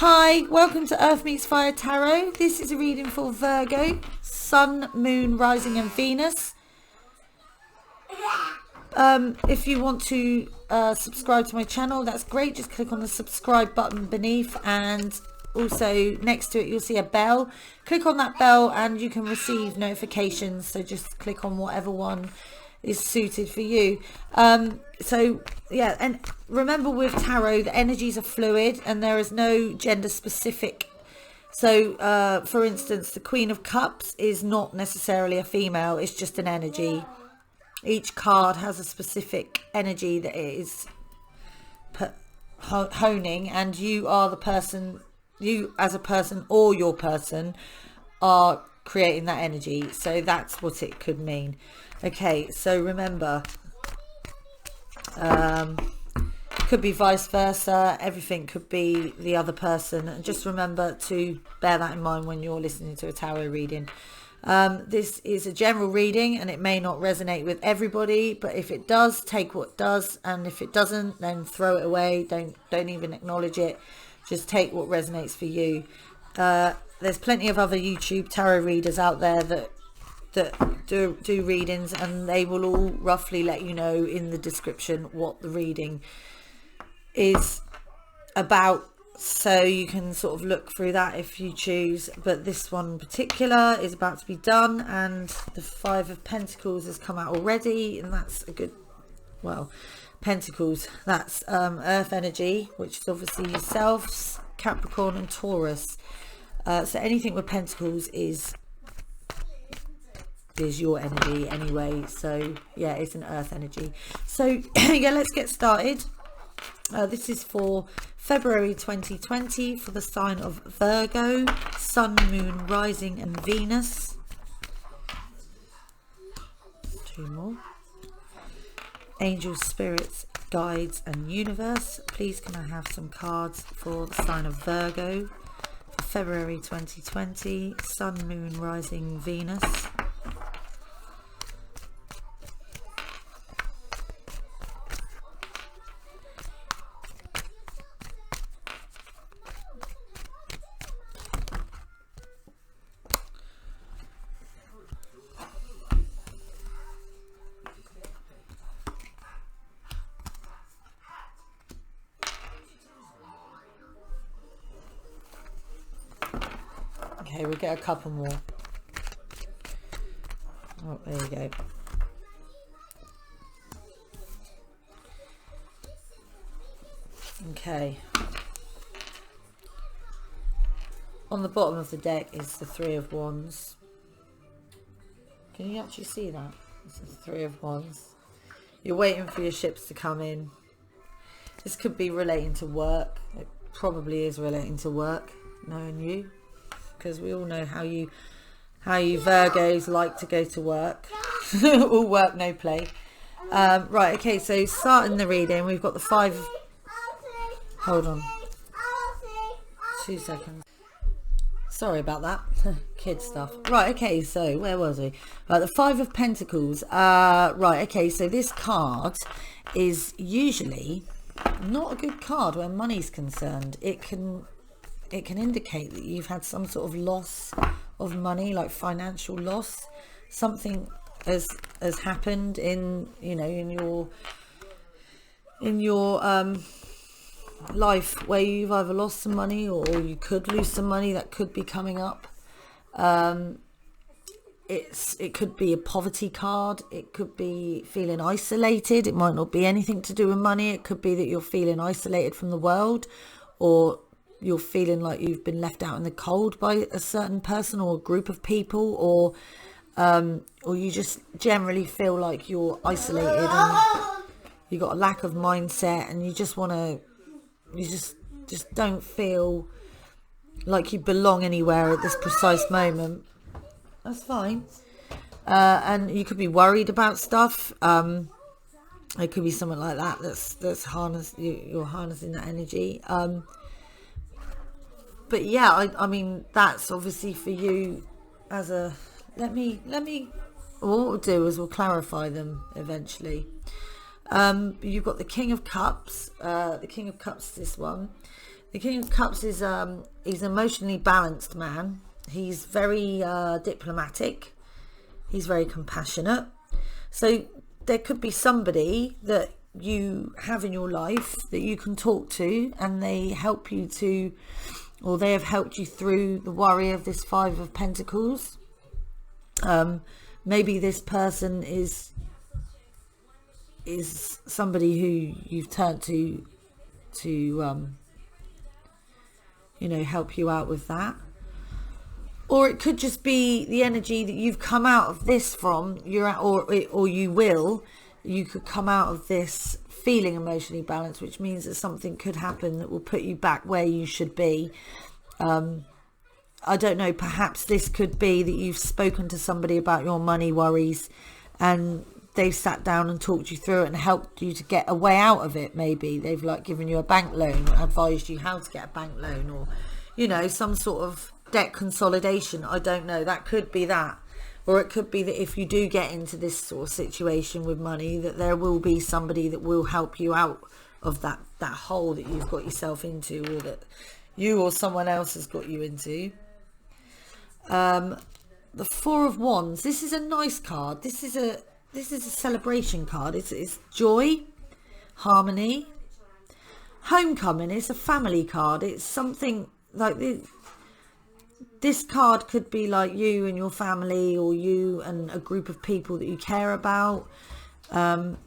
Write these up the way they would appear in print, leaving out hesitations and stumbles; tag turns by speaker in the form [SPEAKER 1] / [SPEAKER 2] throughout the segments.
[SPEAKER 1] Hi, welcome to Earth Meets Fire Tarot. This is a reading for Virgo, Sun, Moon, Rising and Venus. If you want to subscribe to my channel, that's great. Just click on the subscribe button beneath, and also next to it you'll see a bell. Click on that bell and you can receive notifications, so just click on whatever one is suited for you. So yeah, and remember with tarot, the energies are fluid and there is no gender specific. So for instance, the Queen of Cups is not necessarily a female, it's just an energy. Each card has a specific energy that it is honing, and you are the person, you as a person or your person are creating that energy. So that's what it could mean. Okay, so remember, could be vice versa, everything could be the other person, and just remember to bear that in mind when you're listening to a tarot reading. This is a general reading and it may not resonate with everybody, but if it does, take what does, and if it doesn't, then throw it away. Don't even acknowledge it. Just take what resonates for you. There's plenty of other YouTube tarot readers out there that do readings, and they will all roughly let you know in the description what the reading is about, so you can sort of look through that if you choose. But this one in particular is about to be done, and the Five of Pentacles has come out already, and that's a good, well, Pentacles, that's earth energy, which is obviously yourselves, Capricorn and Taurus. So anything with Pentacles is your energy anyway. So yeah, it's an earth energy. So yeah, let's get started. This is for February 2020 for the sign of Virgo, Sun, Moon, Rising and Venus. Two more. Angels, spirits, guides and universe. Please can I have some cards for the sign of Virgo for February 2020, Sun, Moon, Rising, Venus. Okay, we'll get a couple more. Oh, there you go. Okay. On the bottom of the deck is the Three of Wands. Can you actually see that? It's the Three of Wands. You're waiting for your ships to come in. This could be relating to work. It probably is relating to work, knowing you, because we all know how you Virgos like to go to work. All work, no play. Right, okay, so starting the reading, we've got the five. Hold on 2 seconds, sorry about that. Kid stuff. Right, okay, so where was we? Right, the Five of Pentacles. Right, okay, so this card is usually not a good card when money's concerned. It can indicate that you've had some sort of loss of money, like financial loss. Something has happened in, you know, in your life where you've either lost some money or you could lose some money that could be coming up. It could be a poverty card. It could be feeling isolated. It might not be anything to do with money. It could be that you're feeling isolated from the world, or you're feeling like you've been left out in the cold by a certain person or a group of people, or you just generally feel like you're isolated and you got a lack of mindset, and you just don't feel like you belong anywhere at this precise moment. That's fine. And you could be worried about stuff. It could be something like that that's you're harnessing that energy. But yeah, I mean, that's obviously for you as a, let me, what we'll do is we'll clarify them eventually. You've got the King of Cups. The King of Cups, this one. The King of Cups is he's an emotionally balanced man. He's very diplomatic. He's very compassionate. So there could be somebody that you have in your life that you can talk to, and they help you to, or they have helped you through the worry of this Five of Pentacles. Maybe this person is somebody who you've turned to you know, help you out with that. Or it could just be the energy that you've come out of this from, or you could come out of this feeling emotionally balanced, which means that something could happen that will put you back where you should be. I don't know, perhaps this could be that you've spoken to somebody about your money worries and they've sat down and talked you through it and helped you to get a way out of it. Maybe they've like given you a bank loan, or advised you how to get a bank loan, or, you know, some sort of debt consolidation. I don't know, that could be that. Or it could be that if you do get into this sort of situation with money, that there will be somebody that will help you out of that hole that you've got yourself into, or that you or someone else has got you into. The Four of Wands, this is a nice card. This is a celebration card. It's joy, harmony, homecoming. It's a family card. It's something like this card could be like you and your family, or you and a group of people that you care about, or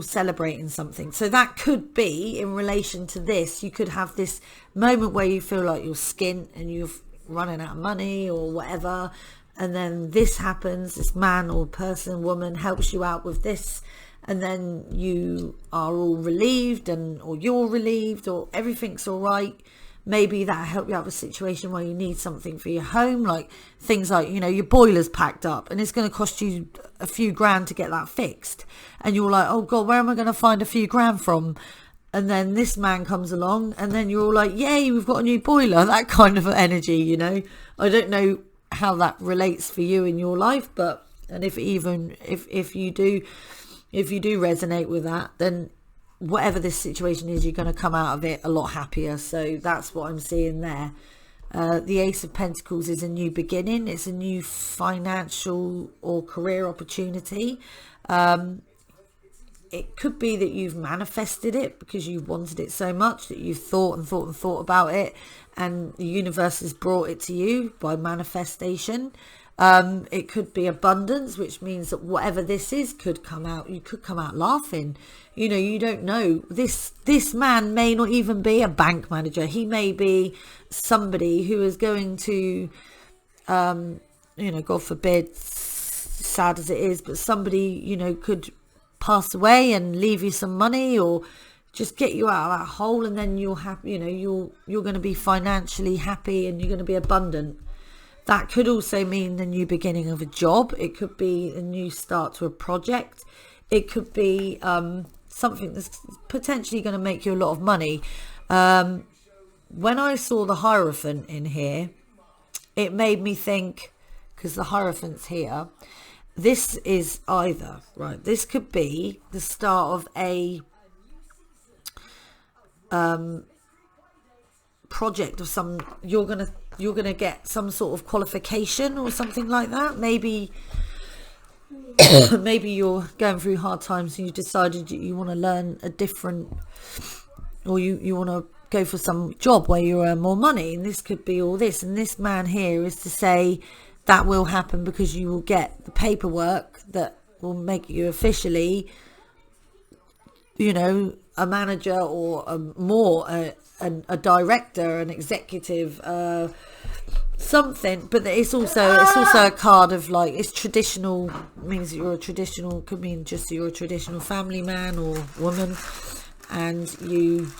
[SPEAKER 1] celebrating something. So that could be in relation to this. You could have this moment where you feel like you're skint and you're running out of money or whatever, and then this happens, this man or person, woman helps you out with this, and then you are all relieved, or you're relieved, or everything's all right. Maybe that helped you out of a situation where you need something for your home, like things like, you know, your boiler's packed up and it's going to cost you a few grand to get that fixed, and you're like, oh god, where am I going to find a few grand from? And then this man comes along, and then you're all like, yay, we've got a new boiler. That kind of energy, you know. I don't know how that relates for you in your life, but, and if you do resonate with that, then whatever this situation is, you're going to come out of it a lot happier. So that's what I'm seeing there. The Ace of Pentacles is a new beginning. It's a new financial or career opportunity. It could be that you've manifested it because you wanted it so much that you've thought about it, and the universe has brought it to you by manifestation. It could be abundance, which means that whatever this is could come out. You could come out laughing. You know, you don't know. This man may not even be a bank manager. He may be somebody who is going to, you know, God forbid, sad as it is, but somebody, you know, could pass away and leave you some money, or just get you out of that hole, and then you're happy. You know, you're going to be financially happy, and you're going to be abundant. That could also mean the new beginning of a job. It could be a new start to a project. It could be something that's potentially going to make you a lot of money. When I saw the Hierophant in here, it made me think, because the Hierophant's here, this is either, right, this could be the start of a project of some, you're gonna get some sort of qualification or something like that. Maybe maybe you're going through hard times and you decided you want to learn a different, or you want to go for some job where you earn more money, and this could be all this. And this man here is to say that will happen because you will get the paperwork that will make you officially, you know, a manager, or a director, an executive, something. But it's also a card of like, it's traditional, means that you're a traditional, could mean just you're a traditional family man or woman, and you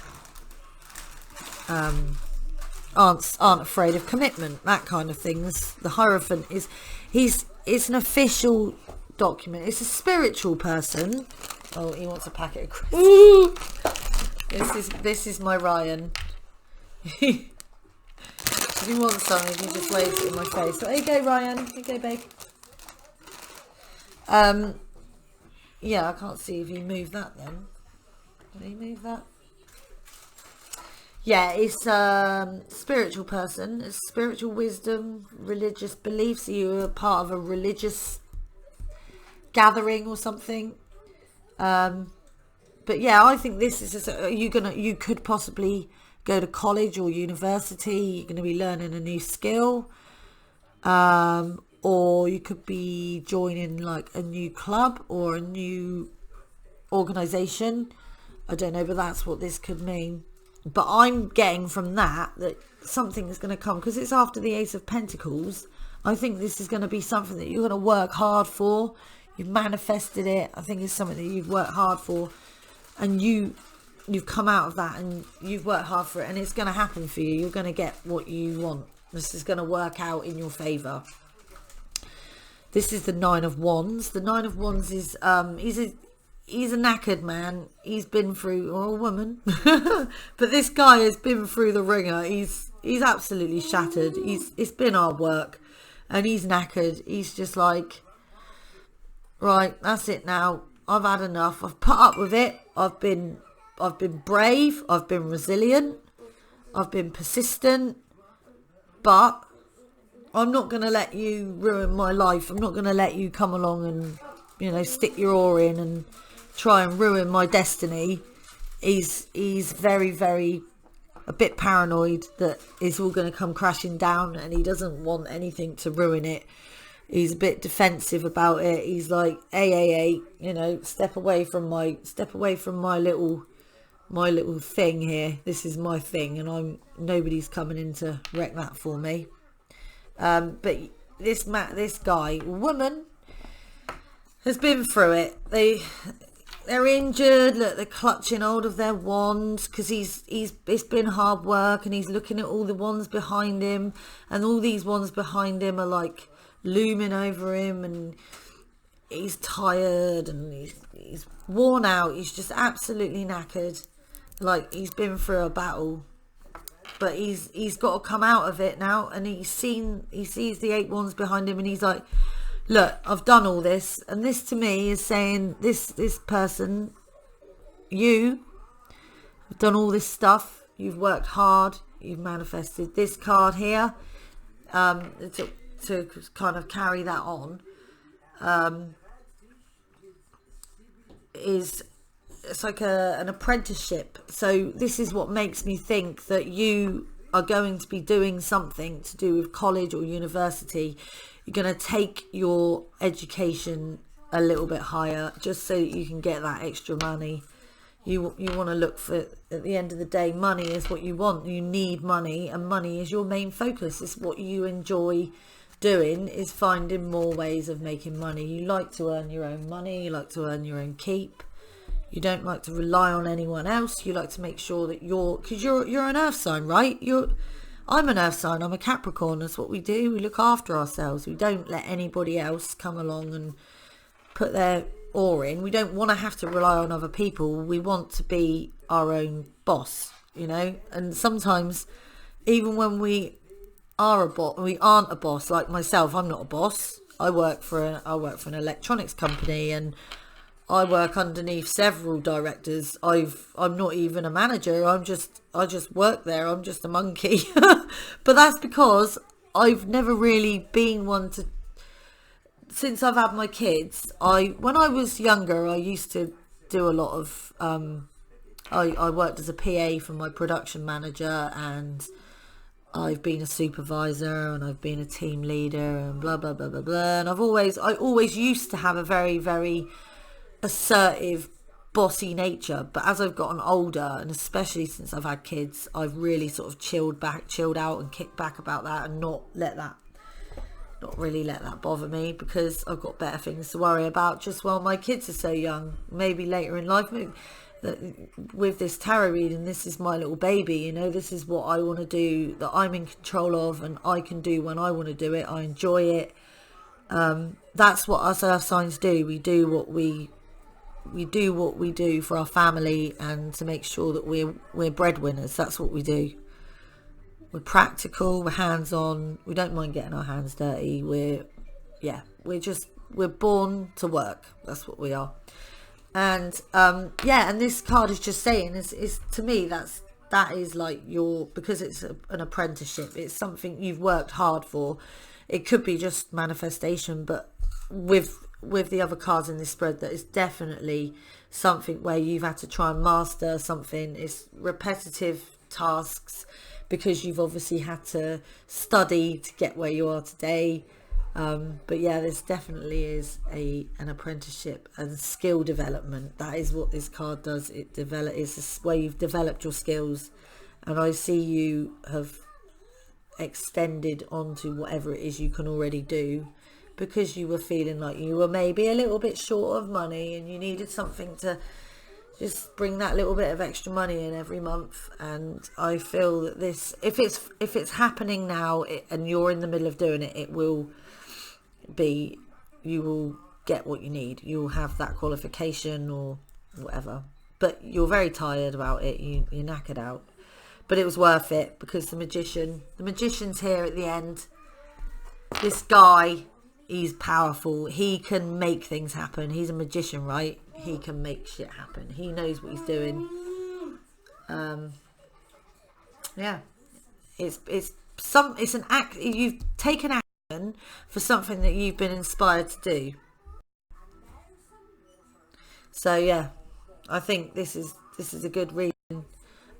[SPEAKER 1] aren't afraid of commitment, that kind of things. The Hierophant is, it's an official document. It's a spiritual person. Oh, he wants a packet of crisps. This is my Ryan. If he wants something, he just waves it in my face. So, here you go, Ryan. Here you go, babe. Yeah, I can't see if you move that then. Can you move that? Yeah, it's spiritual person. It's spiritual wisdom, religious beliefs. You're part of a religious gathering or something. But yeah, I think this is you could possibly go to college or university. You're going to be learning a new skill, or you could be joining like a new club or a new organization. I don't know, but that's what this could mean. But I'm getting from that something is going to come, because it's after the Ace of Pentacles. I think this is going to be something that you're going to work hard for. You've manifested it. I think it's something that you've worked hard for, and you've come out of that and you've worked hard for it, and it's going to happen for you. You're going to get what you want. This is going to work out in your favor. This is the Nine of Wands. The Nine of Wands is he's a knackered man. He's been through, or a woman, but this guy has been through the ringer. He's absolutely shattered. It's been hard work, and he's knackered. He's just like, right, that's it now. I've had enough. I've put up with it. I've been brave. I've been resilient. I've been persistent. But I'm not going to let you ruin my life. I'm not going to let you come along and, you know, stick your oar in and try and ruin my destiny. He's very, very a bit paranoid that it's all going to come crashing down, and he doesn't want anything to ruin it. He's a bit defensive about it. He's like, hey, you know, step away from my little thing here. This is my thing, and nobody's coming in to wreck that for me. But this guy, woman, has been through it. They're injured. Look, they're clutching hold of their wands, because it's been hard work, and he's looking at all the wands behind him, and all these wands behind him are like looming over him, and he's tired, and he's worn out. He's just absolutely knackered. Like, he's been through a battle, but he's got to come out of it now. And he sees the 8 wands behind him, and he's like, look, I've done all this. And this to me is saying, this person, you have done all this stuff. You've worked hard. You've manifested this card here. To kind of carry that on, it's like an apprenticeship. So this is what makes me think that you are going to be doing something to do with college or university. You're going to take your education a little bit higher, just so that you can get that extra money. You want to look for, at the end of the day, money is what you want. You need money, and money is your main focus. It's what you enjoy doing, is finding more ways of making money. You like to earn your own money. You like to earn your own keep. You don't like to rely on anyone else. You like to make sure that because you're an earth sign, right? I'm an earth sign. I'm a Capricorn. That's what we do. We look after ourselves. We don't let anybody else come along and put their oar in. We don't want to have to rely on other people. We want to be our own boss, you know. And sometimes, even when we aren't a boss. Like myself, I'm not a boss. I work for an electronics company, and I work underneath several directors. I'm not even a manager. I just work there. I'm just a monkey. But that's because I've never really been one to. Since I've had my kids, when I was younger, I used to do a lot of. I worked as a PA for my production manager, and I've been a supervisor, and I've been a team leader, and blah blah blah blah blah. And I always used to have a very, very assertive, bossy nature. But as I've gotten older, and especially since I've had kids, I've really sort of chilled out and kicked back about that, and not really let that bother me, because I've got better things to worry about just while my kids are so young. Maybe later in life, with this tarot reading, this is my little baby, you know. This is what I want to do, that I'm in control of, and I can do when I want to do it. I enjoy it. That's what us earth signs do. We do what we do for our family, and to make sure that we're breadwinners. That's what we do. We're practical, we're hands-on, we don't mind getting our hands dirty. We're born to work. That's what we are. And and this card is just saying, is to me, that's that is like because it's an apprenticeship, it's something you've worked hard for. It could be just manifestation, but with the other cards in this spread, that is definitely something where you've had to try and master something. It's repetitive tasks because you've obviously had to study to get where you are today. But yeah, this definitely is an apprenticeship and skill development. That is what this card does. It's where you've developed your skills, and I see you have extended onto whatever it is you can already do, because you were feeling like you were maybe a little bit short of money and you needed something to just bring that little bit of extra money in every month. And I feel that this, if it's happening now and you're in the middle of doing it, it will be, you will get what you need. You'll have that qualification or whatever, but you're very tired about it. You're knackered out, but it was worth it, because the magician's here at the end. This guy, he's powerful. He can make things happen. He's a magician, right? He can make shit happen. He knows what he's doing. Yeah, it's an act. You've taken action for something that you've been inspired to do. So yeah, I think this is a good reading.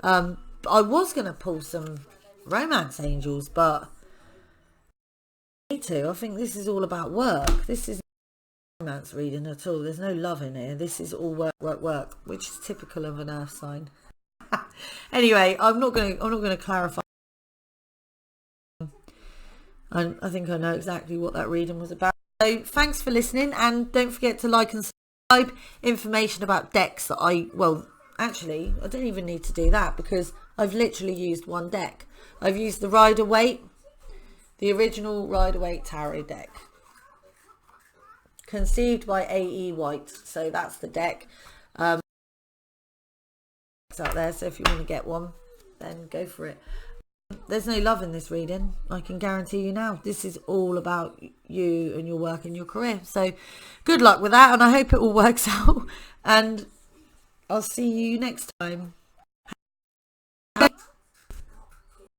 [SPEAKER 1] I was going to pull some romance angels, but I need to. I think this is all about work. This is not romance reading at all. There's no love in here. This is all work, which is typical of an earth sign. Anyway, I'm not going to clarify. I think I know exactly what that reading was about. So thanks for listening, and don't forget to like and subscribe. Information about decks that actually, I don't even need to do that, because I've literally used one deck. I've used the Rider Waite, the original Rider Waite tarot deck, conceived by A.E White. So that's the deck. It's out there, so if you want to get one, then go for it. There's no love in this reading, I can guarantee you now. This is all about you and your work and your career. So good luck with that, and I hope it all works out, and I'll see you next time.